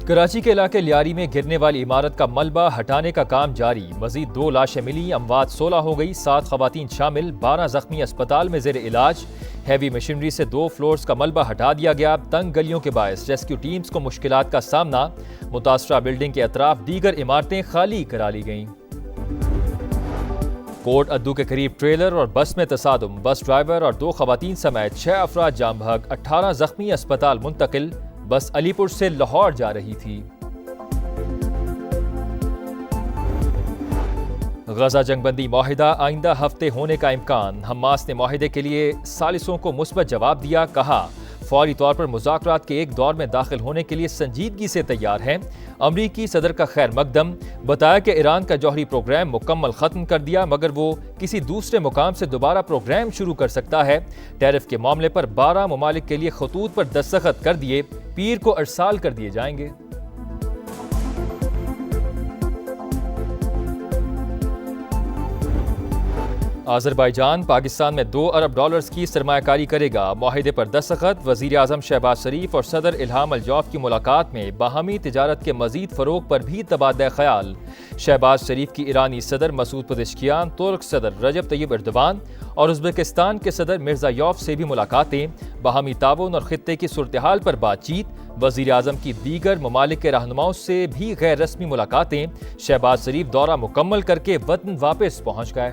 کراچی کے علاقے لیاری میں گرنے والی عمارت کا ملبہ ہٹانے کا کام جاری، مزید 2 لاشیں ملی، اموات 16 ہو گئی، 7 خواتین شامل، 12 زخمی اسپتال میں زیر علاج۔ ہیوی مشینری سے 2 فلورز کا ملبہ ہٹا دیا گیا، تنگ گلیوں کے باعث ریسکیو ٹیمز کو مشکلات کا سامنا، متاثرہ بلڈنگ کے اطراف دیگر عمارتیں خالی کرا لی گئیں۔ کوٹ ادو کے قریب ٹریلر اور بس میں تصادم، بس ڈرائیور اور 2 خواتین سمیت 6 افراد جاں بحق، 18 زخمی اسپتال منتقل، بس علی پور سے لاہور جا رہی تھی۔ غزہ جنگ بندی معاہدہ آئندہ ہفتے ہونے کا امکان، حماس نے معاہدے کے لیے ثالثوں کو مثبت جواب دیا، کہا فوری طور پر مذاکرات کے ایک دور میں داخل ہونے کے لیے سنجیدگی سے تیار ہیں۔ امریکی صدر کا خیر مقدم، بتایا کہ ایران کا جوہری پروگرام مکمل ختم کر دیا مگر وہ کسی دوسرے مقام سے دوبارہ پروگرام شروع کر سکتا ہے۔ ٹیرف کے معاملے پر 12 ممالک کے لیے خطوط پر دستخط کر دیے، پیر کو ارسال کر دیے جائیں گے۔ آذربائیجان پاکستان میں $2 ارب کی سرمایہ کاری کرے گا، معاہدے پر دستخط۔ وزیر اعظم شہباز شریف اور صدر الہام الیوف کی ملاقات میں باہمی تجارت کے مزید فروغ پر بھی تبادلہ خیال۔ شہباز شریف کی ایرانی صدر مسعود پزشکیان، ترک صدر رجب طیب ایردوان اور ازبکستان کے صدر مرزایوف سے بھی ملاقاتیں، باہمی تعاون اور خطے کی صورتحال پر بات چیت۔ وزیر اعظم کی دیگر ممالک کے رہنماؤں سے بھی غیر رسمی ملاقاتیں۔ شہباز شریف دورہ مکمل کر کے وطن واپس پہنچ گئے۔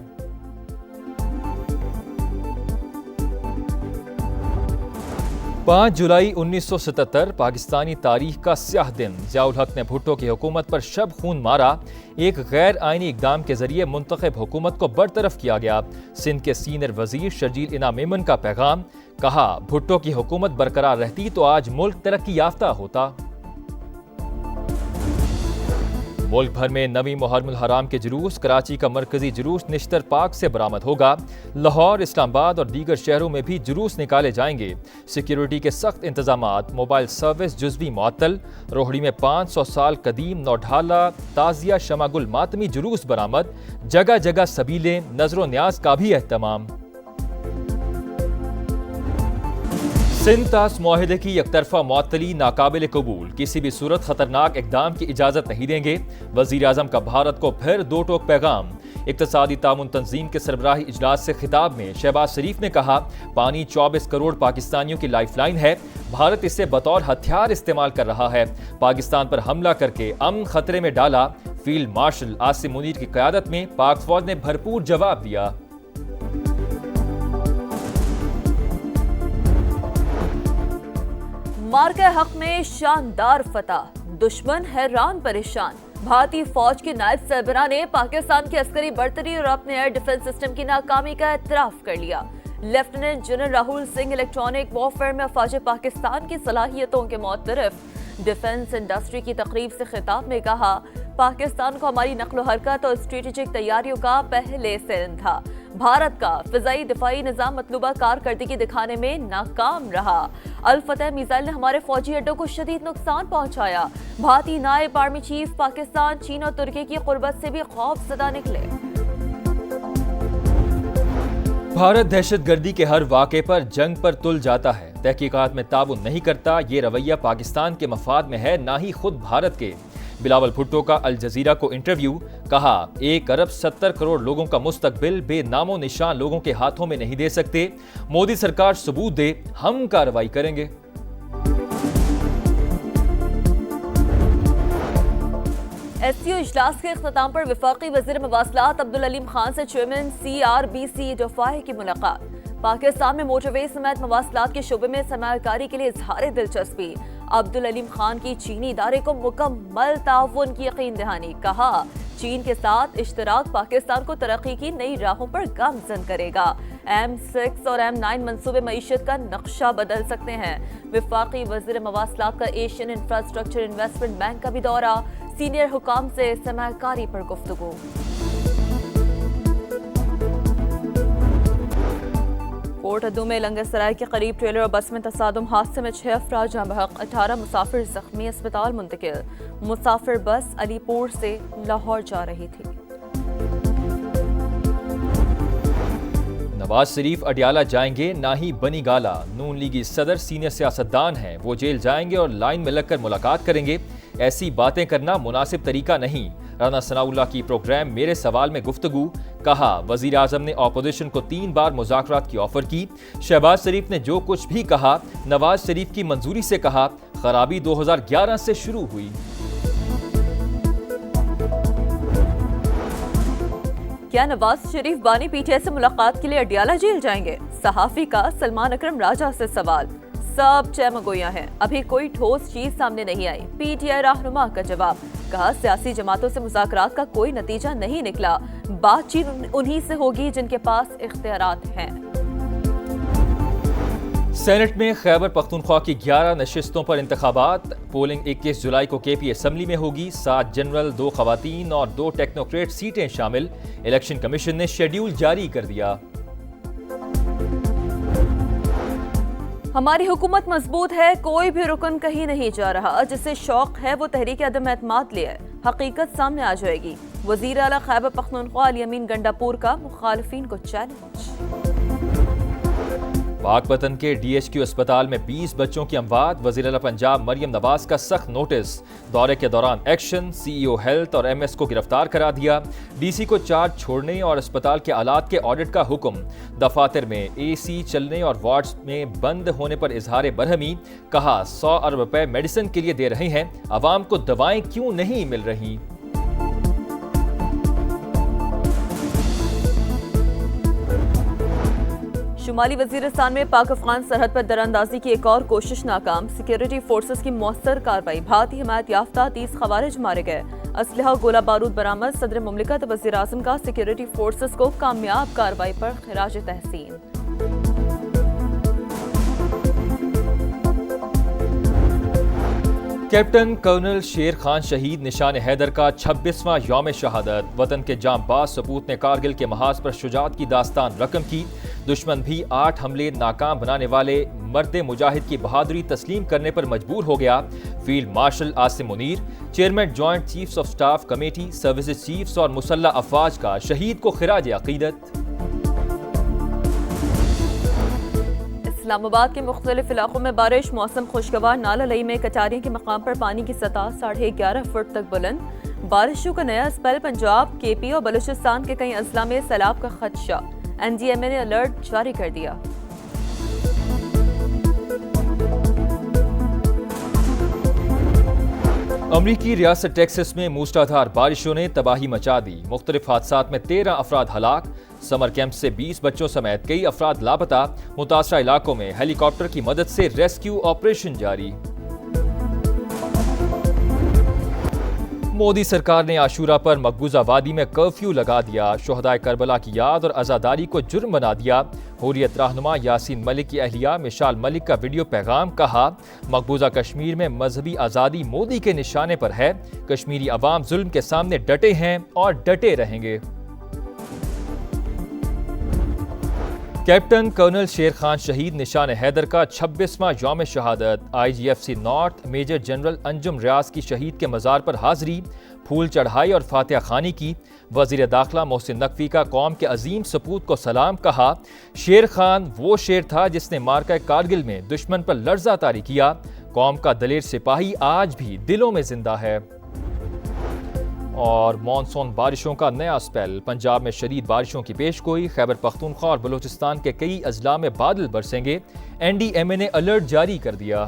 5 جولائی 1977 پاکستانی تاریخ کا سیاہ دن، ضیاء الحق نے بھٹو کی حکومت پر شب خون مارا، ایک غیر آئینی اقدام کے ذریعے منتخب حکومت کو برطرف کیا گیا۔ سندھ کے سینئر وزیر شرجیل انعام میمن کا پیغام، کہا بھٹو کی حکومت برقرار رہتی تو آج ملک ترقی یافتہ ہوتا۔ ملک بھر میں 9ویں محرم الحرام کے جلوس، کراچی کا مرکزی جلوس نشتر پارک سے برآمد ہوگا۔ لاہور، اسلام آباد اور دیگر شہروں میں بھی جلوس نکالے جائیں گے۔ سیکیورٹی کے سخت انتظامات، موبائل سروس جزوی معطل۔ روہڑی میں 500 سال قدیم نوڈھالا تعزیہ شمع گل ماتمی جلوس برآمد، جگہ جگہ سبیلیں، نظر و نیاز کا بھی اہتمام۔ سندھ طاس معاہدے کی یک طرفہ معطلی ناقابل قبول، کسی بھی صورت خطرناک اقدام کی اجازت نہیں دیں گے۔ وزیر اعظم کا بھارت کو پھر 2 ٹوک پیغام۔ اقتصادی تعاون تنظیم کے سربراہی اجلاس سے خطاب میں شہباز شریف نے کہا پانی 24 کروڑ پاکستانیوں کی لائف لائن ہے، بھارت اسے بطور ہتھیار استعمال کر رہا ہے۔ پاکستان پر حملہ کر کے امن خطرے میں ڈالا، فیلڈ مارشل عاصم منیر کی قیادت میں پاک فوج نے بھرپور جواب دیا۔ مارکہ حق میں شاندار فتح، دشمن حیران پریشان۔ بھارتی فوج کے نائب سربراہ نے پاکستان کی عسکری برتری اور اپنے ایئر ڈیفنس سسٹم کی ناکامی کا اعتراف کر لیا۔ Lieutenant general Rahul Singh electronic warfare میں افواج پاکستان کی صلاحیتوں کے معترف۔ ڈیفنس انڈسٹری کی تقریب سے خطاب میں کہا پاکستان کو ہماری نقل و حرکت اور اسٹریٹجک تیاریوں کا پہلے سے علم تھا۔ بھارت کا فضائی دفاعی نظام مطلوبہ کارکردگی دکھانے میں ناکام رہا۔ الفتح میزائل نے ہمارے فوجی اڈوں کو شدید نقصان پہنچایا۔ بھارتی نائب آرمی چیف پاکستان، چین اور ترکی کی قربت سے بھی خوف زدہ نکلے۔ بھارت دہشت گردی کے ہر واقعے پر جنگ پر تل جاتا ہے، تحقیقات میں تعاون نہیں کرتا، یہ رویہ پاکستان کے مفاد میں ہے نہ ہی خود بھارت کے۔ بلاول بھٹو کا الجزیرہ کو انٹرویو، کہا 1 ارب 70 کروڑ لوگوں کا مستقبل بے نام و نشان لوگوں کے ہاتھوں میں نہیں دے سکتے، مودی سرکار ثبوت دے، ہم کارروائی کریں گے۔ ایس سی او اجلاس کے اختتام پر وفاقی وزیر مواصلات عبدالعلیم خان سے چیئرمین CRBC ڈوفائے کی ملاقات۔ پاکستان میں موٹر وے سمیت مواصلات کے شعبے میں سرمایہ کاری کے لیے اظہار دلچسپی۔ عبدالعلیم خان کی چینی ادارے کو مکمل تعاون کی یقین دہانی، کہا چین کے ساتھ اشتراک پاکستان کو ترقی کی نئی راہوں پر گامزن کرے گا۔ M6 اور M9 منصوبے معیشت کا نقشہ بدل سکتے ہیں۔ وفاقی وزیر مواصلات کا ایشین انفراسٹرکچر انویسٹمنٹ بینک کا بھی دورہ، سینئر حکام سے سرمایہ کاری پر گفتگو۔ کوٹ ادو میں لنگر سرائے کے قریب ٹریلر اور بس میں تصادم، حادثے میں 6 افراد جاں بحق، 18 مسافر زخمی، اسپتال منتقل۔ مسافر بس علی پور سے لاہور جا رہی تھی۔ نواز شریف اڈیالہ جائیں گے نہ ہی بنی گالا، نون لیگی صدر سینئر سیاستدان ہیں، وہ جیل جائیں گے اور لائن میں لگ کر ملاقات کریں گے۔ ایسی باتیں کرنا مناسب طریقہ نہیں۔ رانا ثناء اللہ کی پروگرام میرے سوال میں گفتگو، کہا وزیر اعظم نے اپوزیشن کو 3 بار مذاکرات کی آفر کی۔ شہباز شریف نے جو کچھ بھی کہا نواز شریف کی منظوری سے کہا، خرابی 2011 سے شروع ہوئی۔ کیا نواز شریف بانی پی ٹی آئی سے ملاقات کے لیے اڈیالہ جیل جائیں گے؟ صحافی کا سلمان اکرم راجہ سے سوال۔ سب چمگویاں ہیں، ابھی کوئی ٹھوس چیز سامنے نہیں آئی۔ پی ٹی آئی رہنما کا جواب، کہا سیاسی جماعتوں سے مذاکرات کا کوئی نتیجہ نہیں نکلا، بات چیت انہی سے ہوگی جن کے پاس اختیارات ہیں۔ سینٹ میں خیبر پختونخوا کی 11 نشستوں پر انتخابات، پولنگ 21 جولائی کو کے پی اسمبلی میں ہوگی۔ 7 جنرل، 2 خواتین اور 2 ٹیکنوکریٹ سیٹیں شامل۔ الیکشن کمیشن نے شیڈیول جاری کر دیا۔ ہماری حکومت مضبوط ہے، کوئی بھی رکن کہیں نہیں جا رہا، جسے شوق ہے وہ تحریک عدم اعتماد لے، حقیقت سامنے آ جائے گی۔ وزیر اعلیٰ خیبر پختونخوا الیمین گنڈاپور کا مخالفین کو چیلنج۔ پاک وطن کے ڈی ایچ کیو اسپتال میں 20 بچوں کی اموات، وزیر اعلیٰ پنجاب مریم نواز کا سخت نوٹس، دورے کے دوران ایکشن، سی ای او ہیلتھ اور ایم ایس کو گرفتار کرا دیا، ڈی سی کو چارج چھوڑنے اور اسپتال کے آلات کے آڈٹ کا حکم، دفاتر میں اے سی چلنے اور وارڈز میں بند ہونے پر اظہار برہمی، کہا 100 ارب روپے میڈیسن کے لیے دے رہے ہیں، عوام کو دوائیں کیوں نہیں مل رہی؟ شمالی وزیرستان میں پاک افغان سرحد پر دراندازی کی ایک اور کوشش ناکام، سیکیورٹی فورسز کی مؤثر کارروائی، بھارتی حمایت یافتہ 30 خوارج مارے گئے، اسلحہ گولہ بارود برآمد، صدر مملکت وزیر اعظم کا سیکیورٹی فورسز کو کامیاب کارروائی پر خراج تحسین۔ کیپٹن کرنل شیر خان شہید نشان حیدر کا 26واں یوم شہادت، وطن کے جانباز سپوت نے کارگل کے محاذ پر شجاعت کی داستان رقم کی، دشمن بھی 8 حملے ناکام بنانے والے مرد مجاہد کی بہادری تسلیم کرنے پر مجبور ہو گیا۔ Field marshal Asim Munir, chairman joint chiefs of staff committee, services chiefs اور مسلح افواج کا شہید کو خراج عقیدت۔ اسلام آباد کے مختلف علاقوں میں بارش، موسم خوشگوار، نالہ لئی میں کٹاریوں کے مقام پر پانی کی سطح 11.5 فٹ تک بلند، بارشوں کا نیا اسپیل، پنجاب، کے پی اور بلوچستان کے کئی اضلاع میں سیلاب کا خدشہ، این ڈی ایم اے نے الرٹ جاری کر دیا۔ امریکی ریاست ٹیکسس میں موسلادھار بارشوں نے تباہی مچا دی، مختلف حادثات میں 13 افراد ہلاک، سمر کیمپ سے 20 بچوں سمیت کئی افراد لاپتہ، متاثرہ علاقوں میں ہیلی کاپٹر کی مدد سے ریسکیو آپریشن جاری۔ مودی سرکار نے عاشورہ پر مقبوضہ وادی میں کرفیو لگا دیا، شہدائے کربلا کی یاد اور عزاداری کو جرم بنا دیا، حریت رہنما یاسین ملک کی اہلیہ مشال ملک کا ویڈیو پیغام، کہا مقبوضہ کشمیر میں مذہبی آزادی مودی کے نشانے پر ہے، کشمیری عوام ظلم کے سامنے ڈٹے ہیں اور ڈٹے رہیں گے۔ کیپٹن کرنل شیر خان شہید نشان حیدر کا 26واں یوم شہادت، I G F C north major general Anjum Riaz کی شہید کے مزار پر حاضری، پھول چڑھائی اور فاتحہ خوانی کی، وزیر داخلہ محسن نقوی کا قوم کے عظیم سپوت کو سلام، کہا شیر خان وہ شیر تھا جس نے مارکہ کارگل میں دشمن پر لرزہ طاری کیا، قوم کا دلیر سپاہی آج بھی دلوں میں زندہ ہے۔ اور مانسون بارشوں کا نیا اسپیل، پنجاب میں شدید بارشوں کی پیش گوئی، خیبر پختونخوا اور بلوچستان کے کئی اضلاع میں بادل برسیں گے، این ڈی ایم اے نے الرٹ جاری کر دیا۔